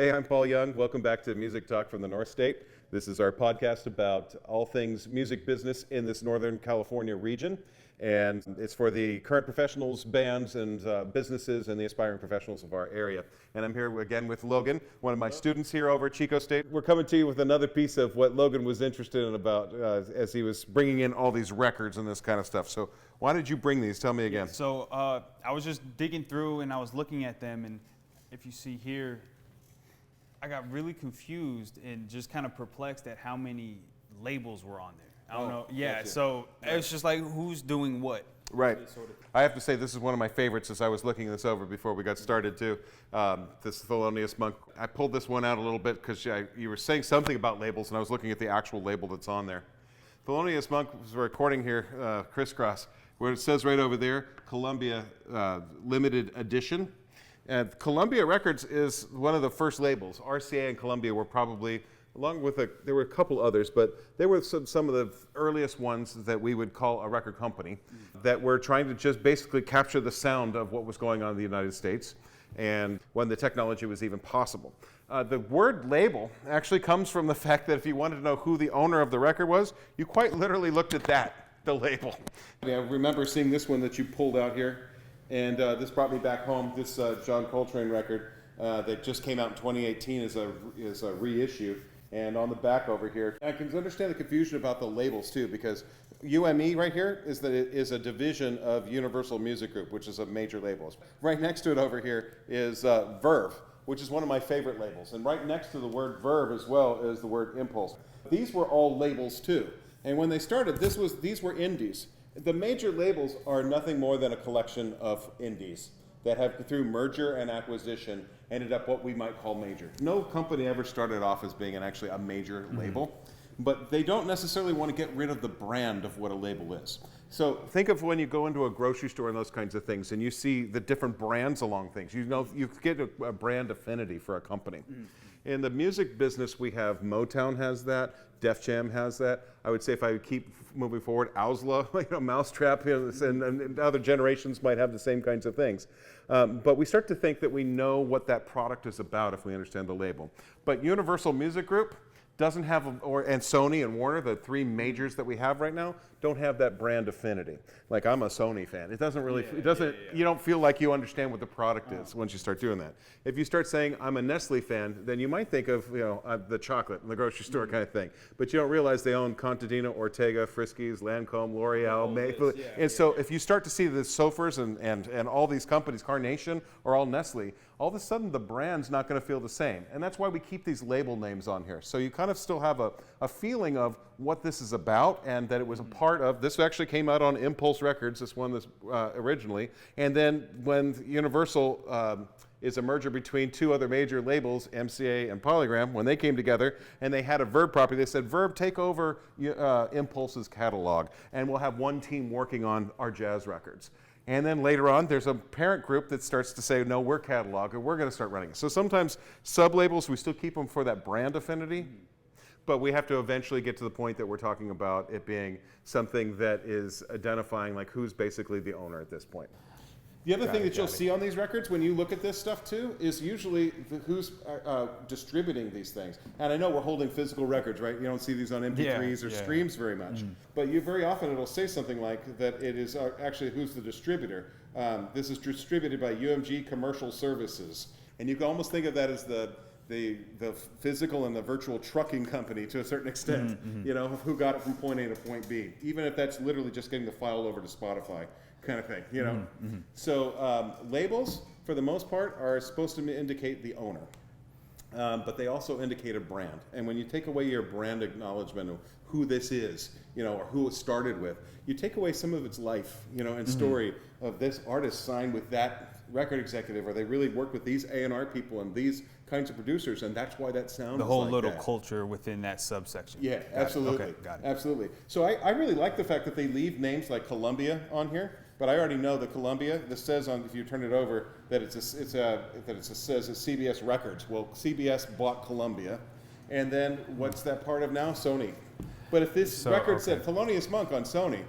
Hey, I'm Paul Young. Welcome back to Music Talk from the North State. This is our podcast about all things music business in this Northern California region. And it's for the current professionals, bands, and businesses and the aspiring professionals of our area. And I'm here again with Logan, one of my students here over at Chico State. We're coming to you with another piece of what Logan was interested in about as he was bringing in all these records and this kind of stuff. So why did you bring these? Tell me again. So I was just digging through and I was looking at them, and if you see here, I got really confused and just kind of perplexed at how many labels were on there. I don't know. Yeah, gotcha. so it's just like who's doing what. Right. I have to say this is one of my favorites as I was looking this over before we got started too. This Thelonious Monk. I pulled this one out a little bit because you were saying something about labels and I was looking at the actual label that's on there. Thelonious Monk was recording here, Crisscross, where it says right over there, Columbia Limited Edition. And Columbia Records is one of the first labels. RCA and Columbia were probably, along with there were a couple others, but they were some of the earliest ones that we would call a record company that were trying to just basically capture the sound of what was going on in the United States and when the technology was even possible. The word label actually comes from the fact that if you wanted to know who the owner of the record was, you quite literally looked at that, the label. I remember seeing this one that you pulled out here. And this brought me back home. This John Coltrane record that just came out in 2018 is a reissue. And on the back over here, I can understand the confusion about the labels too, because UME right here is a division of Universal Music Group, which is a major label. Right next to it over here is Verve, which is one of my favorite labels. And right next to the word Verve as well is the word Impulse. These were all labels too. And when they started, these were indies. The major labels are nothing more than a collection of indies that have, through merger and acquisition, ended up what we might call major. No company ever started off as being actually a major label, but they don't necessarily want to get rid of the brand of what a label is. So think of when you go into a grocery store and those kinds of things, and you see the different brands along things. You know, you get a brand affinity for a company. In the music business, we have Motown has that, Def Jam has that. I would say if I would keep moving forward, Owsla, Mousetrap, and other generations might have the same kinds of things. But we start to think that we know what that product is about if we understand the label. But Universal Music Group doesn't have, and Sony and Warner, the three majors that we have right now, don't have that brand affinity. Like, I'm a Sony fan. It doesn't really, you don't feel like you understand what the product is once you start doing that. If you start saying, I'm a Nestle fan, then you might think of, the chocolate in the grocery store kind of thing. But you don't realize they own Contadina, Ortega, Friskies, Lancome, L'Oreal, Maple. And so if you start to see the Sofers and all these companies, Carnation, are all Nestle, all of a sudden the brand's not going to feel the same. And that's why we keep these label names on here. So you kind of still have a feeling of what this is about and that it was a part of, this actually came out on Impulse Records, this one originally. And then when Universal is a merger between two other major labels, MCA and Polygram, when they came together and they had a Verve property, they said, Verve, take over Impulse's catalog and we'll have one team working on our jazz records. And then later on, there's a parent group that starts to say, no, we're catalog, and we're going to start running. So sometimes sub-labels, we still keep them for that brand affinity, but we have to eventually get to the point that we're talking about it being something that is identifying like who's basically the owner at this point. The other thing that you'll see on these records when you look at this stuff too is usually who's distributing these things. And I know we're holding physical records, right? You don't see these on MP3s or streams very much. But very often it'll say something like that it is actually who's the distributor. This is distributed by UMG Commercial Services. And you can almost think of that as the physical and the virtual trucking company to a certain extent, of who got it from point A to point B. Even if that's literally just getting the file over to Spotify. Kind of thing, So labels, for the most part, are supposed to indicate the owner, but they also indicate a brand. And when you take away your brand acknowledgement of who this is, or who it started with, you take away some of its life, and story of this artist signed with that record executive, or they really worked with these A&R people and these kinds of producers, and that's why that sounds the whole like little that. culture within that subsection. Yeah, absolutely. Okay, got it. Absolutely. So I really like the fact that they leave names like Columbia on here, but I already know that Columbia, this says on, if you turn it over, that it says it's CBS Records. Well, CBS bought Columbia, and then what's that part of now? Sony. But if this record said Thelonious Monk on Sony,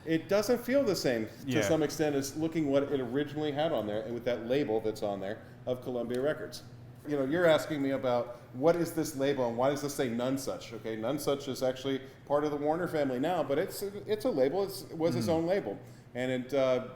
it doesn't feel the same to some extent as looking what it originally had on there and with that label that's on there of Columbia Records. You know, you're asking me about what is this label and why does this say None Such? Okay, None Such is actually part of the Warner family now, but it's a label. It was its own label. And it,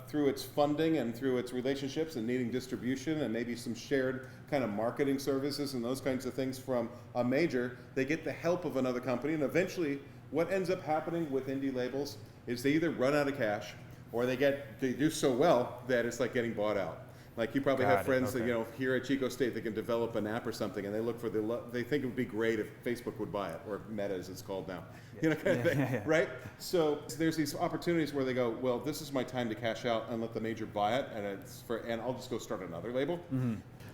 through its funding and through its relationships and needing distribution and maybe some shared kind of marketing services and those kinds of things from a major, they get the help of another company. And eventually, what ends up happening with indie labels is they either run out of cash or they do so well that it's like getting bought out. Like you probably have friends that, you know, here at Chico State, they can develop an app or something, and they look for they think it would be great if Facebook would buy it, or Meta as it's called now, you know, kind of thing, right? So there's these opportunities where they go, well, this is my time to cash out and let the major buy it, and I'll just go start another label.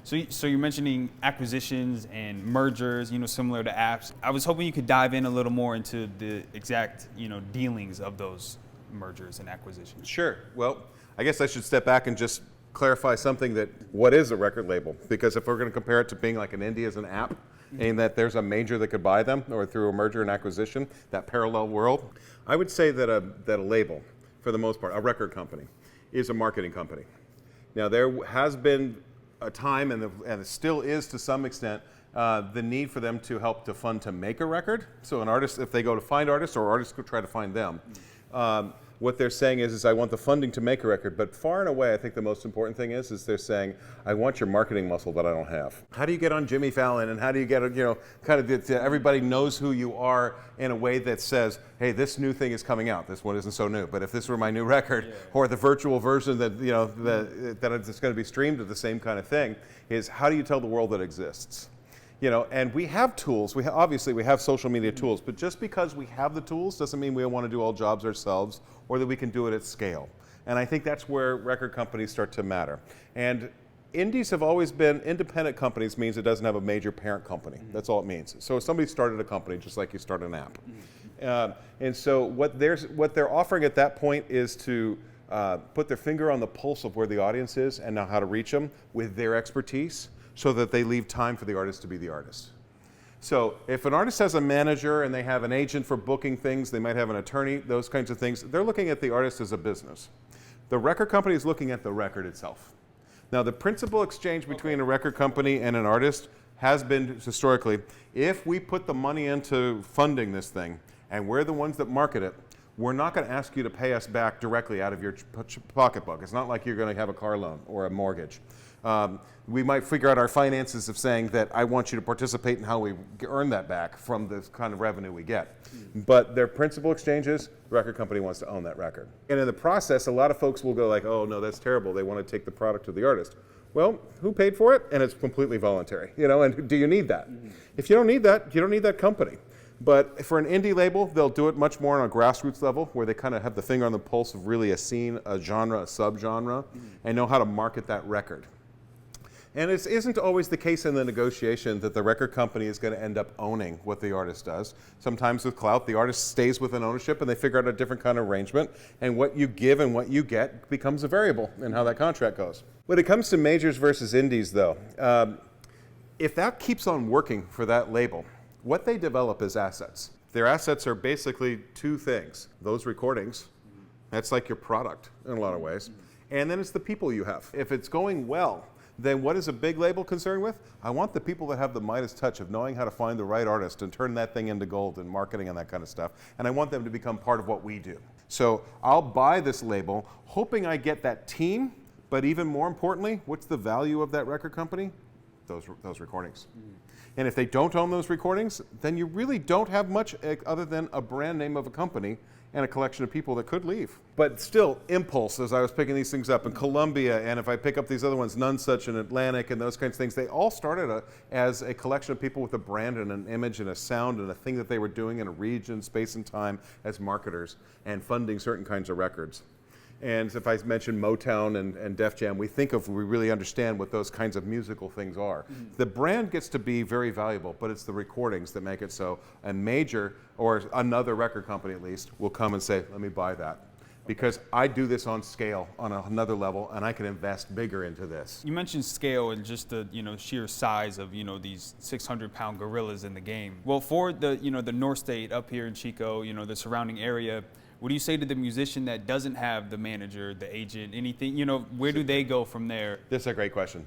So you're mentioning acquisitions and mergers, you know, similar to apps. I was hoping you could dive in a little more into the exact, you know, dealings of those mergers and acquisitions. Sure. Well, I guess I should step back and just clarify something that what is a record label, because if we're going to compare it to being like an indie as an app and that there's a major that could buy them or through a merger and acquisition, that parallel world, I would say that a label, for the most part, a record company, is a marketing company. Now there has been a time, and it still is to some extent, the need for them to help to fund to make a record. So an artist, if they go to find artists, or artists could try to find them, what they're saying is I want the funding to make a record, but far and away, I think the most important thing is they're saying, I want your marketing muscle that I don't have. How do you get on Jimmy Fallon, and how do you get, you know, kind of everybody knows who you are in a way that says, hey, this new thing is coming out. This one isn't so new, but if this were my new record, or the virtual version that, you know, that it's going to be streamed to the same kind of thing, is how do you tell the world that exists? You know, and we have tools. Obviously we have social media tools, but just because we have the tools doesn't mean we want to do all jobs ourselves or that we can do it at scale. And I think that's where record companies start to matter. And indies have always been, independent companies means it doesn't have a major parent company. That's all it means. So somebody started a company just like you start an app. And so what they're offering at that point is to put their finger on the pulse of where the audience is and know how to reach them with their expertise, so that they leave time for the artist to be the artist. So if an artist has a manager and they have an agent for booking things, they might have an attorney, those kinds of things, they're looking at the artist as a business. The record company is looking at the record itself. Now the principal exchange between a record company and an artist has been historically, if we put the money into funding this thing and we're the ones that market it, we're not going to ask you to pay us back directly out of your pocketbook. It's not like you're going to have a car loan or a mortgage. We might figure out our finances of saying that I want you to participate in how we earn that back from the kind of revenue we get. But their principal exchange is the record company wants to own that record. And in the process, a lot of folks will go like, oh no, that's terrible. They want to take the product to the artist. Well, who paid for it? And it's completely voluntary. You know, and do you need that? If you don't need that, you don't need that company. But for an indie label, they'll do it much more on a grassroots level where they kind of have the finger on the pulse of really a scene, a genre, a subgenre, and know how to market that record. And it isn't always the case in the negotiation that the record company is going to end up owning what the artist does. Sometimes with clout, the artist stays within ownership and they figure out a different kind of arrangement, and what you give and what you get becomes a variable in how that contract goes. When it comes to majors versus indies, though, if that keeps on working for that label, what they develop is assets. Their assets are basically two things. Those recordings, that's like your product in a lot of ways, and then it's the people you have. If it's going well, then what is a big label concerned with? I want the people that have the Midas touch of knowing how to find the right artist and turn that thing into gold and marketing and that kind of stuff. And I want them to become part of what we do. So I'll buy this label hoping I get that team, but even more importantly, what's the value of that record company? Those recordings. And if they don't own those recordings, then you really don't have much other than a brand name of a company and a collection of people that could leave. But still, Impulse, as I was picking these things up, and Columbia, and if I pick up these other ones, None Such and Atlantic and those kinds of things, they all started as a collection of people with a brand and an image and a sound and a thing that they were doing in a region, space and time as marketers and funding certain kinds of records. And if I mention Motown and Def Jam, we really understand what those kinds of musical things are. The brand gets to be very valuable, but it's the recordings that make it so. A major, or another record company at least, will come and say, let me buy that. Because I do this on scale, on another level, and I can invest bigger into this. You mentioned scale and just the sheer size of these 600-pound gorillas in the game. Well, for the the North State up here in Chico, the surrounding area, what do you say to the musician that doesn't have the manager, the agent, anything? You know, where do they go from there? That's a great question.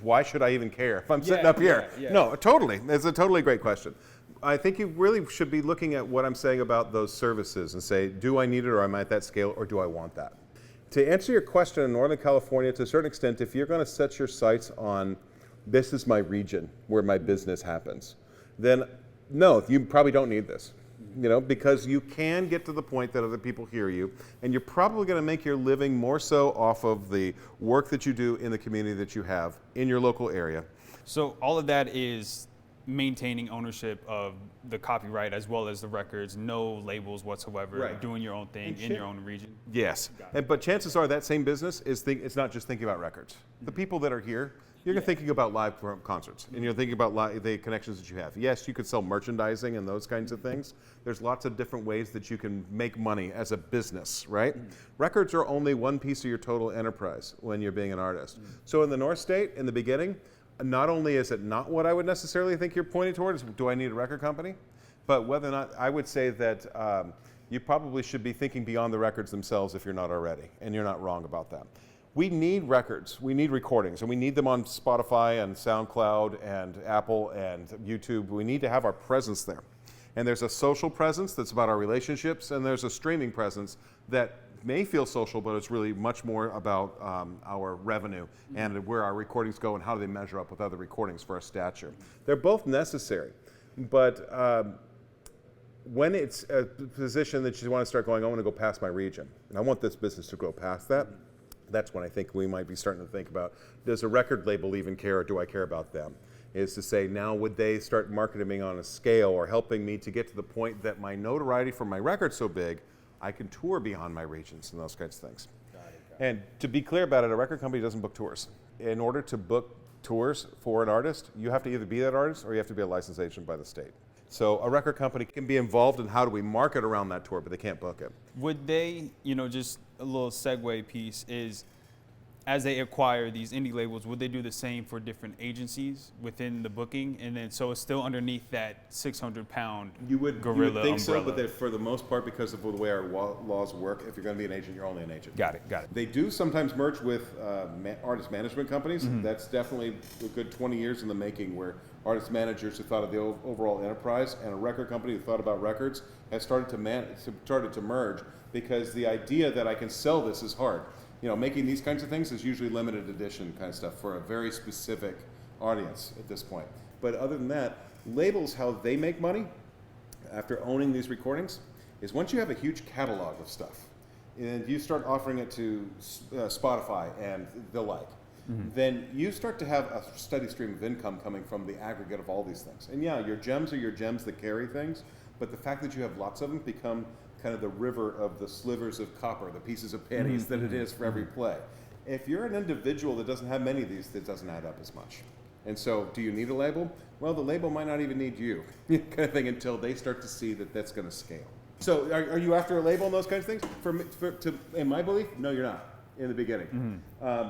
Why should I even care if I'm sitting up here? Yeah. No, totally. It's a totally great question. I think you really should be looking at what I'm saying about those services and say, do I need it, or am I at that scale, or do I want that? To answer your question, in Northern California, to a certain extent, if you're going to set your sights on this is my region where my business happens, then no, you probably don't need this. You know, because you can get to the point that other people hear you, and you're probably going to make your living more so off of the work that you do in the community that you have in your local area. So all of that is maintaining ownership of the copyright as well as the records, no labels whatsoever, Right. doing your own thing in your own region. Yes, but chances are that same business it's not just thinking about records. The people that are here, you're thinking about live concerts, and you're thinking about the connections that you have. Yes, you could sell merchandising and those kinds of things. There's lots of different ways that you can make money as a business, right? Records are only one piece of your total enterprise when you're being an artist. So in the North State, in the beginning, not only is it not what I would necessarily think you're pointing towards, do I need a record company? But whether or not, I would say that you probably should be thinking beyond the records themselves if you're not already, and you're not wrong about that. We need records, we need recordings, and we need them on Spotify and SoundCloud and Apple and YouTube. We need to have our presence there. And there's a social presence that's about our relationships, and there's a streaming presence that may feel social, but it's really much more about our revenue and where our recordings go and how they measure up with other recordings for our stature. They're both necessary, but when it's a position that you want to start going, I want to go past my region, and I want this business to go past that, that's when I think we might be starting to think about, does a record label even care, or do I care about them? Is to say, now would they start marketing me on a scale or helping me to get to the point that my notoriety for my record's so big, I can tour beyond my regions and those kinds of things. Got it. And to be clear about it, a record company doesn't book tours. In order to book tours for an artist, you have to either be that artist or you have to be a licensed agent by the state. So a record company can be involved in how do we market around that tour, but they can't book it. Would they, just a little segue piece is, as they acquire these indie labels, would they do the same for different agencies within the booking? And then so it's still underneath that 600-pound gorilla you would think umbrella. so, but for the most part, because of the way our laws work, if you're going to be an agent, you're only an agent. Got it. They do sometimes merge with artist management companies. That's definitely a good 20 years in the making, where artist managers who thought of the overall enterprise and a record company who thought about records has started to merge, because the idea that I can sell this is hard. Making these kinds of things is usually limited edition kind of stuff for a very specific audience at this point. But other than that, labels, how they make money after owning these recordings is once you have a huge catalog of stuff and you start offering it to Spotify and the like, then you start to have a steady stream of income coming from the aggregate of all these things. And yeah, your gems are your gems that carry things, but the fact that you have lots of them become kind of the river of the slivers of copper, the pieces of pennies that it is for every play. If you're an individual that doesn't have many of these, it doesn't add up as much. And so, do you need a label? Well, the label might not even need you, kind of thing, until they start to see that that's going to scale. So, are you after a label and those kinds of things? In my belief, no, you're not. In the beginning,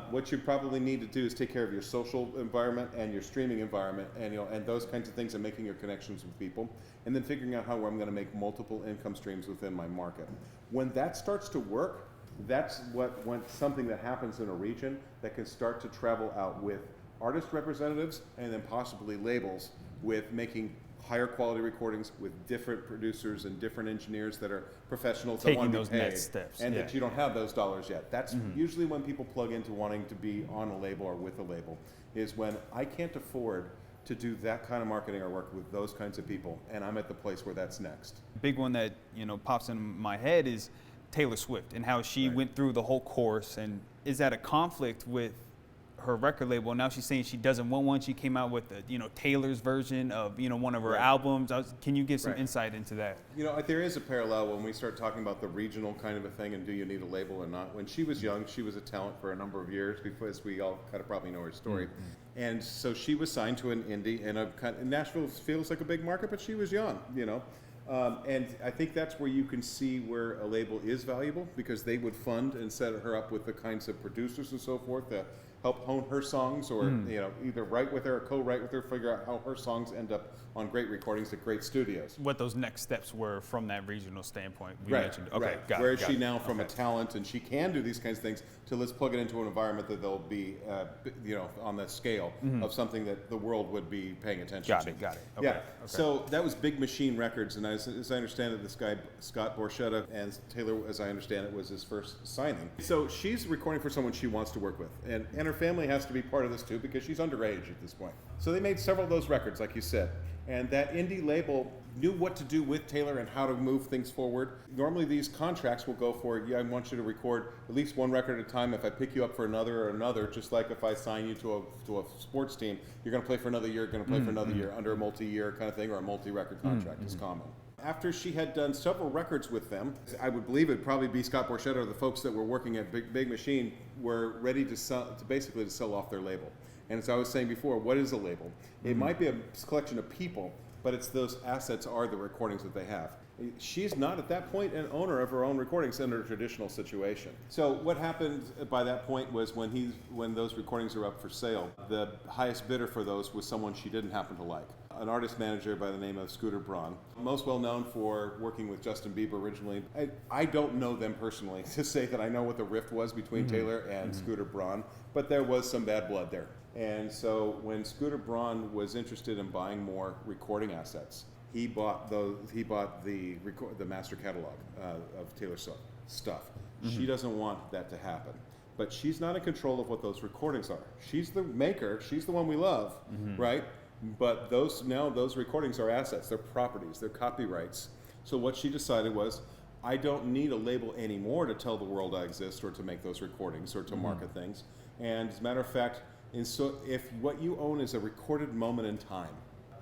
what you probably need to do is take care of your social environment and your streaming environment, and those kinds of things, and making your connections with people, and then figuring out how I'm going to make multiple income streams within my market. When that starts to work, that's when something that happens in a region that can start to travel out with artist representatives and then possibly labels with making higher quality recordings with different producers and different engineers that are professionals that want to be paid, next steps, and that you don't have those dollars yet. That's usually when people plug into wanting to be on a label or with a label, is when I can't afford to do that kind of marketing or work with those kinds of people, and I'm at the place where that's next. Big one that pops in my head is Taylor Swift and how she went through the whole course, and is that a conflict with her record label? Now she's saying she doesn't want one. She came out with Taylor's version of one of her albums. Can you give some insight into that? There is a parallel when we start talking about the regional kind of a thing and do you need a label or not. When she was young, she was a talent for a number of years, because we all kind of probably know her story. And so she was signed to an indie, and Nashville feels like a big market, but she was young, and I think that's where you can see where a label is valuable, because they would fund and set her up with the kinds of producers and so forth, help hone her songs, or either write with her or co-write with her, figure out how her songs end up on great recordings at great studios. What those next steps were from that regional standpoint we mentioned. Okay, right. got it. Where is she now from a talent, and she can do these kinds of things, to let's plug it into an environment that they'll be, on the scale of something that the world would be paying attention to. Got it. Okay. Yeah. Okay. So that was Big Machine Records, and as I understand it, this guy Scott Borchetta, and Taylor, as I understand it, was his first signing. So she's recording for someone she wants to work with, and her family has to be part of this too, because she's underage at this point. So they made several of those records, like you said. And that indie label knew what to do with Taylor and how to move things forward. Normally these contracts will go for, I want you to record at least one record at a time. If I pick you up for another, just like if I sign you to a sports team, you're going to play for another year, going to play for another year, under a multi-year kind of thing, or a multi-record contract is common. After she had done several records with them, I would believe it'd probably be Scott Borchetta or the folks that were working at Big Machine were ready to sell off their label. And as I was saying before, what is a label? It might be a collection of people, but it's those assets are the recordings that they have. She's not at that point an owner of her own recordings under a traditional situation. So what happened by that point was when those recordings are up for sale, the highest bidder for those was someone she didn't happen to like. An artist manager by the name of Scooter Braun, most well known for working with Justin Bieber originally. I don't know them personally to say that I know what the rift was between Taylor and Scooter Braun, but there was some bad blood there. And so when Scooter Braun was interested in buying more recording assets, he bought the master catalog of Taylor Swift stuff. She doesn't want that to happen, but she's not in control of what those recordings are. She's the maker. She's the one we love, right? But those recordings are assets. They're properties. They're copyrights. So what she decided was, I don't need a label anymore to tell the world I exist or to make those recordings or to market things. And as a matter of fact, if what you own is a recorded moment in time,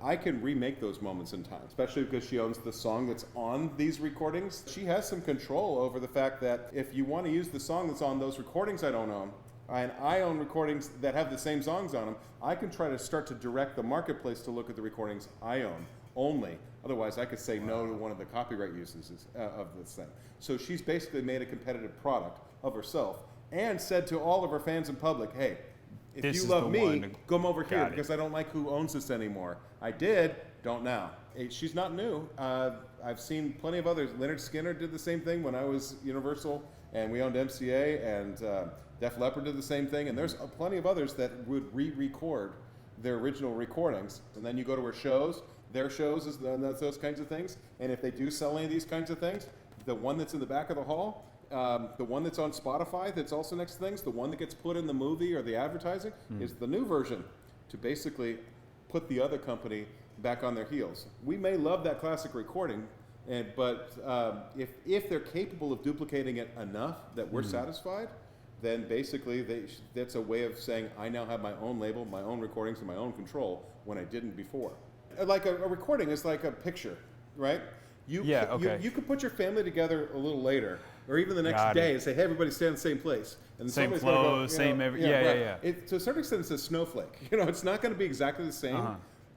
I can remake those moments in time, especially because she owns the song that's on these recordings. She has some control over the fact that if you want to use the song that's on those recordings I don't own, and I own recordings that have the same songs on them, I can try to start to direct the marketplace to look at the recordings I own only. Otherwise, I could say no to one of the copyright uses of this thing. So she's basically made a competitive product of herself and said to all of her fans in public, hey, if you love me, come over here because I don't like who owns this anymore. I did, don't now. She's not new. I've seen plenty of others. Leonard Skinner did the same thing when I was Universal and we owned MCA, and Def Leppard did the same thing, and there's plenty of others that would re-record their original recordings, and then you go to her shows, their shows, those kinds of things, and if they do sell any of these kinds of things, the one that's in the back of the hall, the one that's on Spotify that's also next to things, the one that gets put in the movie or the advertising is the new version to basically put the other company back on their heels. We may love that classic recording, but if they're capable of duplicating it enough that we're satisfied, then basically that's a way of saying, I now have my own label, my own recordings, and my own control when I didn't before. Like a recording is like a picture, right? You could put your family together a little later, or even the next day, and say, hey, everybody stay in the same place. And same clothes, same everything. Yeah. To a certain extent, it's a snowflake. It's not going to be exactly the same,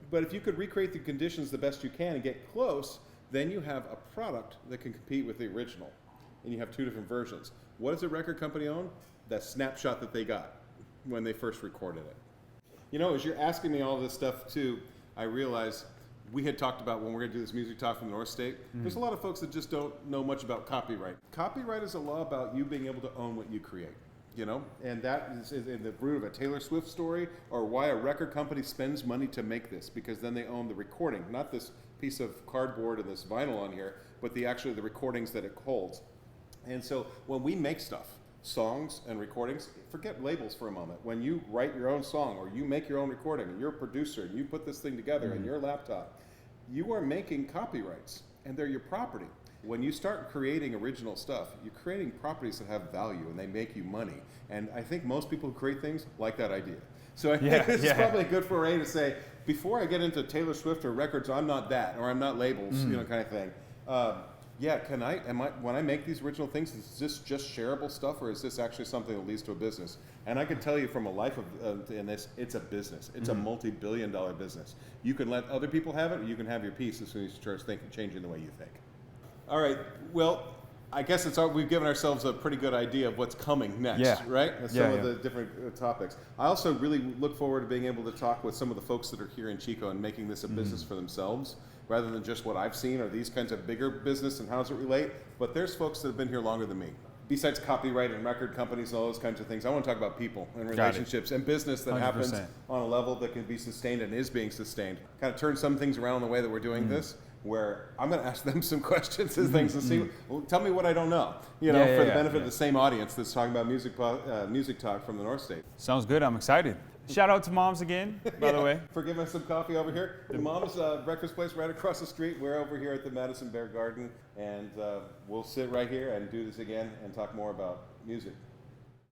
but if you could recreate the conditions the best you can and get close, then you have a product that can compete with the original, and you have two different versions. What does a record company own? That snapshot that they got when they first recorded it. As you're asking me all this stuff too, I realize we had talked about when we're going to do this music talk from the North State, there's a lot of folks that just don't know much about copyright. Copyright is a law about you being able to own what you create, and that is in the root of a Taylor Swift story, or why a record company spends money to make this, because then they own the recording, not this piece of cardboard and this vinyl on here, but the recordings that it holds. And so when we make stuff, songs and recordings, forget labels for a moment. When you write your own song or you make your own recording and you're a producer and you put this thing together in your laptop, you are making copyrights and they're your property. When you start creating original stuff, you're creating properties that have value and they make you money. And I think most people who create things like that idea. So I think this is probably a good foray to say, before I get into Taylor Swift or records, I'm not that, or I'm not labels, kind of thing. When I make these original things, is this just shareable stuff, or is this actually something that leads to a business? And I can tell you from a life in this, it's a business. It's a multi-billion-dollar business. You can let other people have it, or you can have your piece as soon as you start changing the way you think. All right, well, I guess we've given ourselves a pretty good idea of what's coming next, Yeah. right? Some Yeah, of yeah. the different topics. I also really look forward to being able to talk with some of the folks that are here in Chico and making this a business for themselves, rather than just what I've seen or these kinds of bigger business and how does it relate. But there's folks that have been here longer than me. Besides copyright and record companies and all those kinds of things, I want to talk about people and relationships and business that happens 100%. on a level that can be sustained and is being sustained. Kind of turn some things around the way that we're doing this, where I'm going to ask them some questions and things and see, well, tell me what I don't know, for the benefit of the same audience that's talking about music talk from the North State. Sounds good. I'm excited. Shout out to Moms again, by the way. For giving us some coffee over here. The Mom's breakfast place right across the street. We're over here at the Madison Bear Garden, and we'll sit right here and do this again and talk more about music.